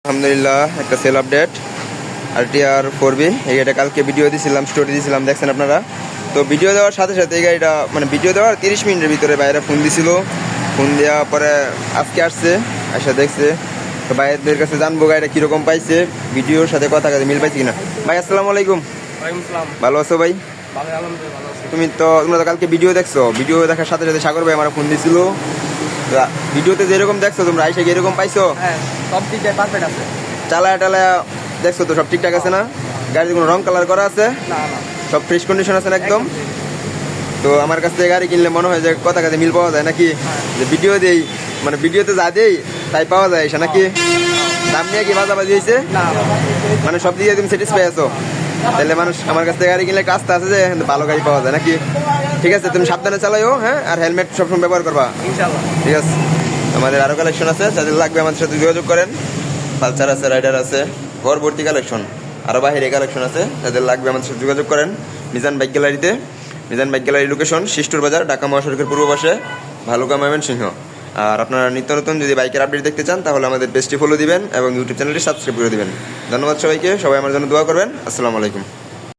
আলহামদুলিল্লাহ একটা sell update RTR 4B। এই গাড়িটা কালকে ভিডিও দিয়েছিলাম, স্টোরি দিয়েছিলাম, দেখছেন আপনারা। তো ভিডিও দেওয়ার সাথে সাথে এই গাড়িটা মানে ভিডিও দেওয়ার 30 মিনিটের ভিতরে বাইরে ফোন দিছিল। ফোন দেওয়ার পরে আজকে আসছে, আসা দেখছে। তো ভাইদের কাছে জানবো গাড়িটা কীরকম পাইছে, ভিডিওর সাথে কথা কাজে মিল পাইছে কিনা। ভাই আসসালামু আলাইকুম। ভালো আছো ভাই? তোমরা তো কালকে ভিডিও দেখছো, ভিডিও দেখার সাথে সাথে সাগর ভাই আমার ফোন দিছিল। ভিডিওতে যেরকম দেখছো তোমরা আইসা কি এরকম পাইছো? হ্যাঁ, সব ঠিকঠাক পারফেক্ট আছে। চালায়া টালায়া দেখছো তো সব ঠিকঠাক আছে না? গাড়িতে কোনো রং কালার করা আছে? না না, সব ফ্রেশ কন্ডিশন আছে না একদম? তো আমার কাছ থেকে গাড়ি কিনলে মনে হয় যে কথা কাছে মিল পাওয়া যায় নাকি? যে ভিডিও দেই মানে ভিডিওতে যা দেই তাই পাওয়া যায় এসে নাকি? দাম নিয়ে কি বাজাবাজি হয়েছে? না মানে সব দিকে তুমি স্যাটিসফাই আছো? তাহলে মানুষ আমার কাছ থেকে গাড়ি কিনলে একটা আস্থা আছে যে ভালো গাড়ি পাওয়া যায় নাকি? ঠিক আছে, তুমি সাবধানে চালাইও, হ্যাঁ, আর হেলমেট সবসময় ব্যবহার করবা, ইনশাআল্লাহ। ঠিক আছে? আমাদের আরও কালেকশন আছে, যাদের লাগবে আমাদের সাথে যোগাযোগ করেন। পালসার আছে, রাইডার আছে, ঘরভর্তি কালেকশন, আরও বাহিরে কালেকশন আছে, যাদের লাগবে আমাদের সাথে যোগাযোগ করেন। মিজান বাইক গ্যালারিতে, মিজান বাইক গ্যালারি লোকেশন শিষ্টুর বাজার, ঢাকা মহাসড়কের পূর্ব পাশে, ভালুকা ময়মনসিংহ। আর আপনারা নিত্য নতুন যদি বাইকের আপডেট দেখতে চান তাহলে আমাদের পেজটি ফলো দিবেন এবং ইউটিউব চ্যানেলটি সাবস্ক্রাইব করে দিবেন। ধন্যবাদ সবাইকে, সবাই আমার জন্য দোয়া করবেন। আসসালামু আলাইকুম।